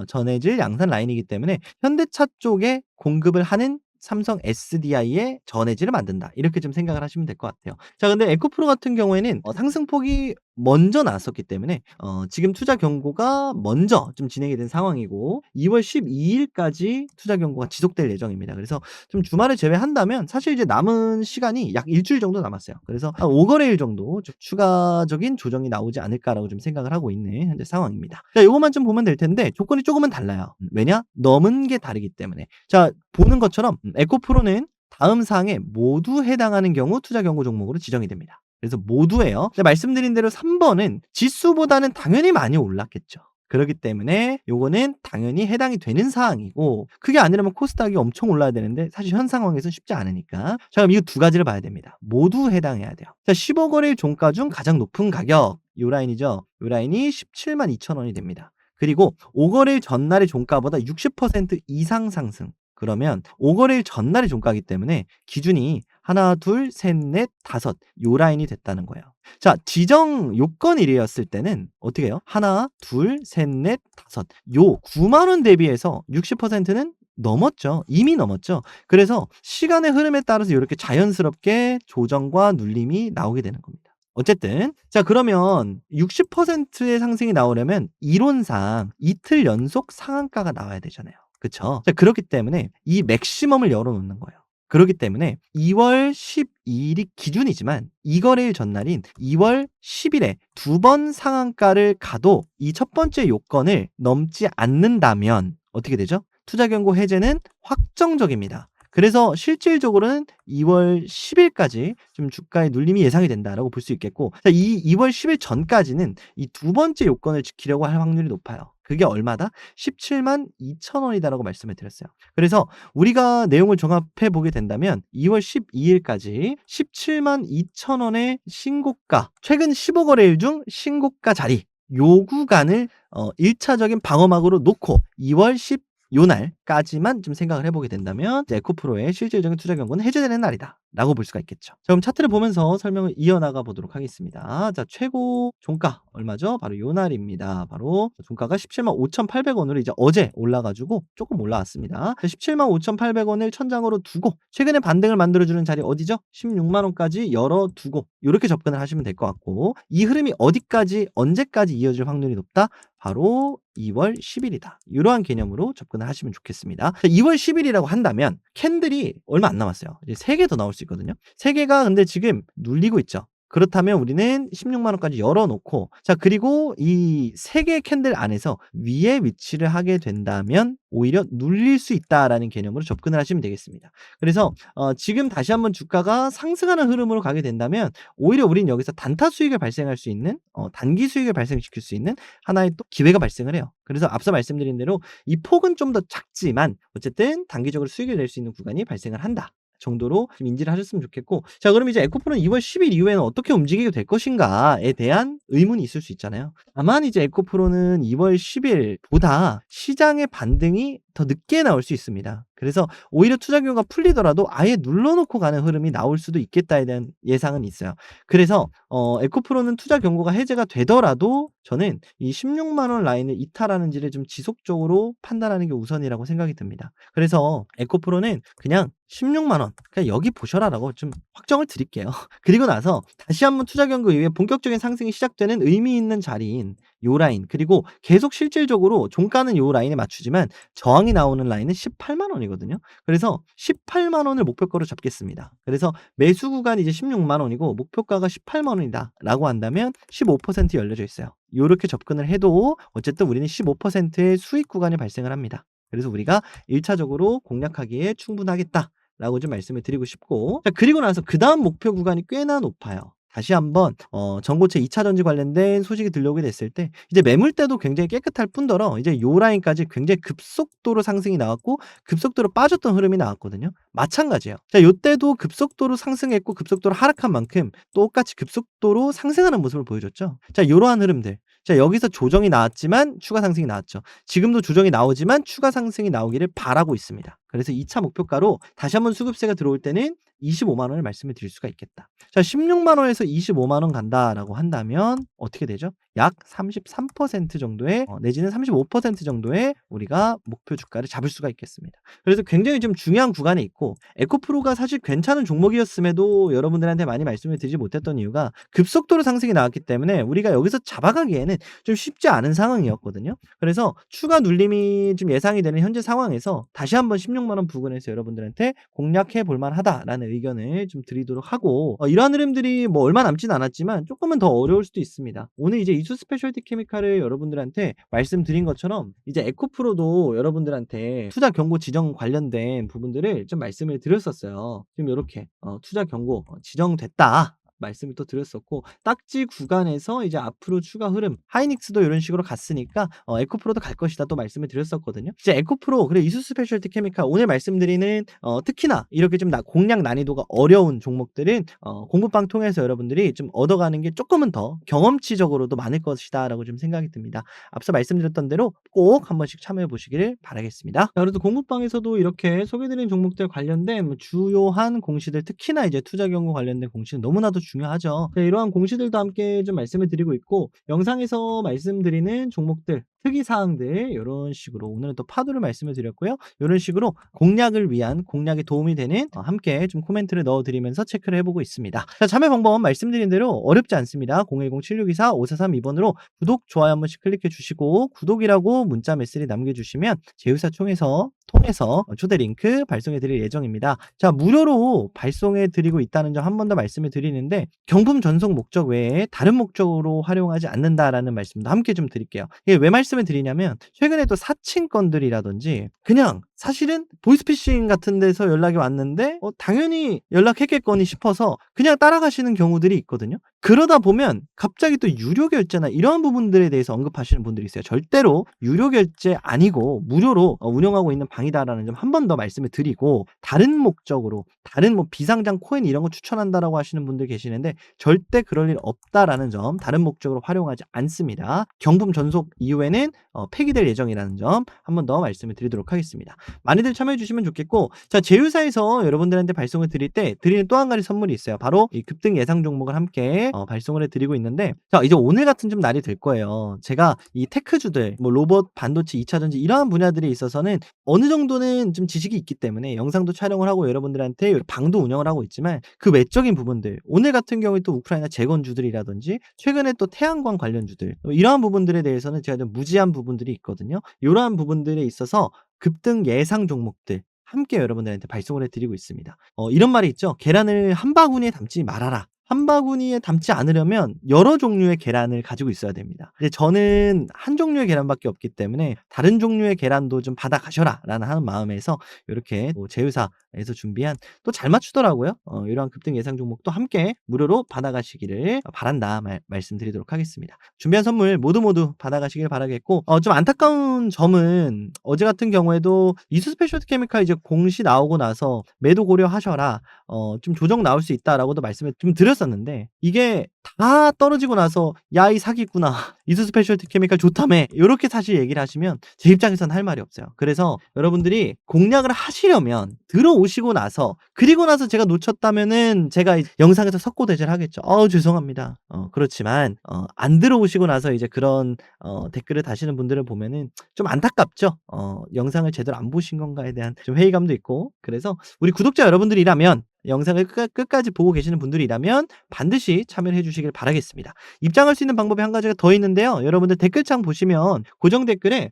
전해질 양산 라인이기 때문에 현대차 쪽에 공급을 하는 삼성 SDI의 전해질을 만든다. 이렇게 좀 생각을 하시면 될 것 같아요. 자, 근데 에코프로 같은 경우에는 상승폭이 먼저 나왔었기 때문에 지금 투자 경고가 먼저 좀 진행이 된 상황이고 2월 12일까지 투자 경고가 지속될 예정입니다. 그래서 좀 주말을 제외한다면 사실 이제 남은 시간이 약 일주일 정도 남았어요. 그래서 한 5거래일 정도 좀 추가적인 조정이 나오지 않을까라고 좀 생각을 하고 있는 현재 상황입니다. 자, 요것만 좀 보면 될 텐데 조건이 조금은 달라요. 왜냐? 넘은 게 다르기 때문에. 자, 보는 것처럼 에코프로는 다음 사항에 모두 해당하는 경우 투자 경고 종목으로 지정이 됩니다. 그래서 모두예요. 말씀드린 대로 3번은 지수보다는 당연히 많이 올랐겠죠. 그렇기 때문에 요거는 당연히 해당이 되는 사항이고 그게 아니라면 코스닥이 엄청 올라야 되는데 사실 현 상황에서는 쉽지 않으니까 자 그럼 이 두 가지를 봐야 됩니다. 모두 해당해야 돼요. 자 15거래일 종가 중 가장 높은 가격 요 라인이죠. 요 라인이 17만 2천 원이 됩니다. 그리고 5거래일 전날의 종가보다 60% 이상 상승 그러면 5거래일 전날의 종가이기 때문에 기준이 하나, 둘, 셋, 넷, 다섯 요 라인이 됐다는 거예요. 자, 지정 요건일이었을 때는 어떻게 해요? 하나, 둘, 셋, 넷, 다섯 요 9만 원 대비해서 60%는 넘었죠. 이미 넘었죠. 그래서 시간의 흐름에 따라서 이렇게 자연스럽게 조정과 눌림이 나오게 되는 겁니다. 어쨌든 자 그러면 60%의 상승이 나오려면 이론상 이틀 연속 상한가가 나와야 되잖아요. 그쵸? 자, 그렇기 때문에 이 맥시멈을 열어놓는 거예요. 그렇기 때문에 2월 12일이 기준이지만 2거래일 전날인 2월 10일에 두 번 상한가를 가도 이 첫 번째 요건을 넘지 않는다면 어떻게 되죠? 투자 경고 해제는 확정적입니다. 그래서 실질적으로는 2월 10일까지 좀 주가의 눌림이 예상이 된다라고 볼 수 있겠고 이 2월 10일 전까지는 이 두 번째 요건을 지키려고 할 확률이 높아요. 그게 얼마다? 17만 2천 원이다라고 말씀을 드렸어요. 그래서 우리가 내용을 종합해 보게 된다면 2월 12일까지 17만 2천 원의 신고가 최근 15거래일 중 신고가 자리 요 구간을 1차적인 방어막으로 놓고 2월 10 요날까지만 좀 생각을 해보게 된다면 에코프로의 실질적인 투자 경고는 해제되는 날이다 라고 볼 수가 있겠죠. 자, 그럼 차트를 보면서 설명을 이어나가 보도록 하겠습니다. 자, 최고 종가 얼마죠? 바로 요날입니다. 바로 종가가 17만 5,800원으로 이제 어제 올라가지고 조금 올라왔습니다. 17만 5,800원을 천장으로 두고 최근에 반등을 만들어주는 자리 어디죠? 16만 원까지 열어두고 이렇게 접근을 하시면 될 것 같고 이 흐름이 어디까지 언제까지 이어질 확률이 높다? 바로 2월 10일이다. 이러한 개념으로 접근을 하시면 좋겠습니다. 2월 10일이라고 한다면 캔들이 얼마 안 남았어요. 이제 3개 더 나올 수 있거든요. 3개가 근데 지금 눌리고 있죠. 그렇다면 우리는 16만 원까지 열어놓고 자 그리고 이 3개의 캔들 안에서 위에 위치를 하게 된다면 오히려 눌릴 수 있다라는 개념으로 접근을 하시면 되겠습니다. 그래서 지금 다시 한번 주가가 상승하는 흐름으로 가게 된다면 오히려 우린 여기서 단타 수익을 발생할 수 있는 단기 수익을 발생시킬 수 있는 하나의 또 기회가 발생을 해요. 그래서 앞서 말씀드린 대로 이 폭은 좀 더 작지만 어쨌든 단기적으로 수익을 낼 수 있는 구간이 발생을 한다. 정도로 좀 인지를 하셨으면 좋겠고 자 그럼 이제 에코프로는 2월 10일 이후에는 어떻게 움직이게 될 것인가에 대한 의문이 있을 수 있잖아요. 다만 이제 에코프로는 2월 10일보다 시장의 반등이 더 늦게 나올 수 있습니다. 그래서 오히려 투자 경고가 풀리더라도 아예 눌러놓고 가는 흐름이 나올 수도 있겠다에 대한 예상은 있어요. 그래서 에코프로는 투자 경고가 해제가 되더라도 저는 이 16만 원 라인을 이탈하는지를 좀 지속적으로 판단하는 게 우선이라고 생각이 듭니다. 그래서 에코프로는 그냥 16만 원 그냥 여기 보셔라라고 좀 확정을 드릴게요. 그리고 나서 다시 한번 투자 경고 이후에 본격적인 상승이 시작되는 의미 있는 자리인 요 라인 그리고 계속 실질적으로 종가는 요 라인에 맞추지만 저항이 나오는 라인은 18만 원이거든요. 그래서 18만 원을 목표가로 잡겠습니다. 그래서 매수 구간이 이제 16만 원이고 목표가가 18만 원이다 라고 한다면 15% 열려져 있어요. 요렇게 접근을 해도 어쨌든 우리는 15%의 수익 구간이 발생을 합니다. 그래서 우리가 1차적으로 공략하기에 충분하겠다 라고 좀 말씀을 드리고 싶고 자 그리고 나서 그 다음 목표 구간이 꽤나 높아요. 다시 한번 전고체 2차 전지 관련된 소식이 들려오게 됐을 때 이제 매물대도 굉장히 깨끗할 뿐더러 이제 요 라인까지 굉장히 급속도로 상승이 나왔고 급속도로 빠졌던 흐름이 나왔거든요. 마찬가지예요. 자, 요때도 급속도로 상승했고 급속도로 하락한 만큼 똑같이 급속도로 상승하는 모습을 보여줬죠. 자, 요러한 흐름들. 자, 여기서 조정이 나왔지만 추가 상승이 나왔죠. 지금도 조정이 나오지만 추가 상승이 나오기를 바라고 있습니다. 그래서 2차 목표가로 다시 한번 수급세가 들어올 때는 25만 원을 말씀을 드릴 수가 있겠다. 자, 16만 원에서 25만 원 간다라고 한다면 어떻게 되죠? 약 33% 정도의 내지는 35% 정도의 우리가 목표 주가를 잡을 수가 있겠습니다. 그래서 굉장히 좀 중요한 구간에 있고, 에코프로가 사실 괜찮은 종목이었음에도 여러분들한테 많이 말씀을 드리지 못했던 이유가 급속도로 상승이 나왔기 때문에 우리가 여기서 잡아가기에는 좀 쉽지 않은 상황이었거든요. 그래서 추가 눌림이 좀 예상이 되는 현재 상황에서 다시 한번 16만 원 부근에서 여러분들한테 공략해 볼 만하다라는 의견을 좀 드리도록 하고, 이러한 흐름들이 뭐 얼마 남진 않았지만 조금은 더 어려울 수도 있습니다. 오늘 이제 이수 스페셜티 케미칼을 여러분들한테 말씀드린 것처럼 이제 에코프로도 여러분들한테 투자 경고 지정 관련된 부분들을 좀 말씀을 드렸었어요. 지금 요렇게 투자 경고 지정됐다 말씀을 또 드렸었고, 딱지 구간에서 이제 앞으로 추가 흐름, 하이닉스도 이런 식으로 갔으니까 에코프로도 갈 것이다 또 말씀을 드렸었거든요. 이제 에코프로 그리고 이수 스페셜티 케미칼 오늘 말씀드리는 특히나 이렇게 좀 공략 난이도가 어려운 종목들은 공부방 통해서 여러분들이 좀 얻어가는 게 조금은 더 경험치적으로도 많을 것이다라고 좀 생각이 듭니다. 앞서 말씀드렸던 대로 꼭 한 번씩 참여해 보시기를 바라겠습니다. 자, 그래도 공부방에서도 이렇게 소개드린 종목들 관련된 뭐 주요한 공시들, 특히나 이제 투자 경고 관련된 공시는 너무나도 중요하죠. 네, 이러한 공시들도 함께 좀 말씀을 드리고 있고, 영상에서 말씀드리는 종목들, 특이사항들 이런 식으로 오늘은 또 파도를 말씀을 드렸고요. 이런 식으로 공략을 위한 공략에 도움이 되는 함께 좀 코멘트를 넣어드리면서 체크를 해보고 있습니다. 자, 참여 방법 말씀드린 대로 어렵지 않습니다. 010-7624-5432번으로 구독, 좋아요 한 번씩 클릭해 주시고, 구독이라고 문자 메시지 남겨주시면 제휴사 통해서 초대 링크 발송해 드릴 예정입니다. 자, 무료로 발송해 드리고 있다는 점 한 번 더 말씀을 드리는데, 경품 전송 목적 외에 다른 목적으로 활용하지 않는다라는 말씀도 함께 좀 드릴게요. 이게 왜 말씀을 드리냐면, 최근에 또 사칭 건들이라든지 그냥 사실은 보이스피싱 같은 데서 연락이 왔는데 당연히 연락했겠거니 싶어서 그냥 따라가시는 경우들이 있거든요. 그러다 보면 갑자기 또 유료 결제나 이런 부분들에 대해서 언급하시는 분들이 있어요. 절대로 유료 결제 아니고 무료로 운영하고 있는 방이다라는 점 한 번 더 말씀을 드리고, 다른 목적으로 다른 뭐 비상장 코인 이런 거 추천한다라고 하시는 분들 계시는데 절대 그럴 일 없다라는 점, 다른 목적으로 활용하지 않습니다. 경품 전속 이후에는 폐기될 예정이라는 점 한 번 더 말씀을 드리도록 하겠습니다. 많이들 참여해 주시면 좋겠고, 자, 제휴사에서 여러분들한테 발송을 드릴 때 드리는 또 한 가지 선물이 있어요. 바로 이 급등 예상 종목을 함께 발송을 해드리고 있는데, 자, 이제 오늘 같은 좀 날이 될 거예요. 제가 이 테크주들, 뭐 로봇, 반도체, 2차전지 이러한 분야들에 있어서는 어느 정도는 좀 지식이 있기 때문에 영상도 촬영을 하고 여러분들한테 방도 운영을 하고 있지만, 그 외적인 부분들, 오늘 같은 경우에 또 우크라이나 재건주들이라든지 최근에 또 태양광 관련주들, 이러한 부분들에 대해서는 제가 좀 무지한 부분들이 있거든요. 이러한 부분들에 있어서 급등 예상 종목들 함께 여러분들한테 발송을 해드리고 있습니다. 이런 말이 있죠. 계란을 한 바구니에 담지 말아라. 한 바구니에 담지 않으려면 여러 종류의 계란을 가지고 있어야 됩니다. 근데 저는 한 종류의 계란밖에 없기 때문에 다른 종류의 계란도 좀 받아가셔라 라는 하는 마음에서 이렇게 제휴사에서 준비한, 또 잘 맞추더라고요. 이러한 급등 예상 종목도 함께 무료로 받아가시기를 바란다 말씀드리도록 하겠습니다. 준비한 선물 모두 받아가시길 바라겠고, 좀 안타까운 점은 어제 같은 경우에도 이수 스페셜티 케미칼 이제 공시 나오고 나서 매도 고려하셔라, 좀 조정 나올 수 있다라고도 말씀을 좀 드렸었는데, 이게 다 떨어지고 나서 야, 이 사기꾼아, 이수 스페셜티 케미칼 좋다며, 이렇게 사실 얘기를 하시면 제 입장에서는 할 말이 없어요. 그래서 여러분들이 공략을 하시려면 들어오시고 나서, 그리고 나서 제가 놓쳤다면은 제가 영상에서 석고대죄를 하겠죠. 죄송합니다. 그렇지만 안 들어오시고 나서 이제 그런 댓글을 다시는 분들을 보면은 좀 안타깝죠. 영상을 제대로 안 보신 건가에 대한 좀 회의감도 있고, 그래서 우리 구독자 여러분들이라면, 영상을 끝까지 보고 계시는 분들이라면 반드시 참여를 해주시길 바라겠습니다. 입장할 수 있는 방법이 한 가지가 더 있는데요. 여러분들 댓글창 보시면 고정 댓글에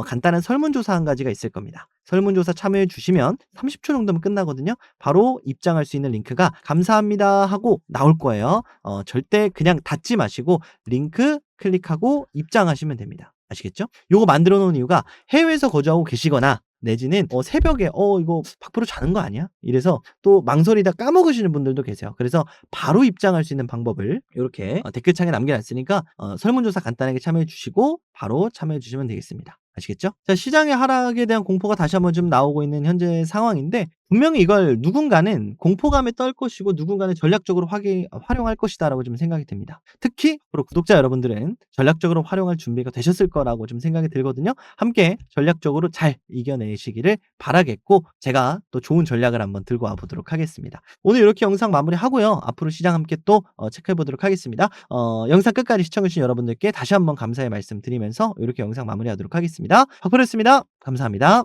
간단한 설문조사 한 가지가 있을 겁니다. 설문조사 참여해 주시면 30초 정도면 끝나거든요. 바로 입장할 수 있는 링크가 감사합니다 하고 나올 거예요. 절대 그냥 닫지 마시고 링크 클릭하고 입장하시면 됩니다. 아시겠죠? 요거 만들어 놓은 이유가 해외에서 거주하고 계시거나 내지는 새벽에 이거 밖으로 자는 거 아니야? 이래서 또 망설이다 까먹으시는 분들도 계세요. 그래서 바로 입장할 수 있는 방법을 이렇게 댓글창에 남겨놨으니까 설문조사 간단하게 참여해 주시고 바로 참여해 주시면 되겠습니다. 아시겠죠? 자, 시장의 하락에 대한 공포가 다시 한번 좀 나오고 있는 현재 상황인데, 분명히 이걸 누군가는 공포감에 떨 것이고 누군가는 전략적으로 활용할 것이다라고 좀 생각이 듭니다. 특히 앞으로 구독자 여러분들은 전략적으로 활용할 준비가 되셨을 거라고 좀 생각이 들거든요. 함께 전략적으로 잘 이겨내시기를 바라겠고 제가 또 좋은 전략을 한번 들고 와 보도록 하겠습니다. 오늘 이렇게 영상 마무리하고요. 앞으로 시장 함께 또 체크해 보도록 하겠습니다. 영상 끝까지 시청해 주신 여러분들께 다시 한번 감사의 말씀 드리면서 이렇게 영상 마무리하도록 하겠습니다. 박프로였습니다. 감사합니다.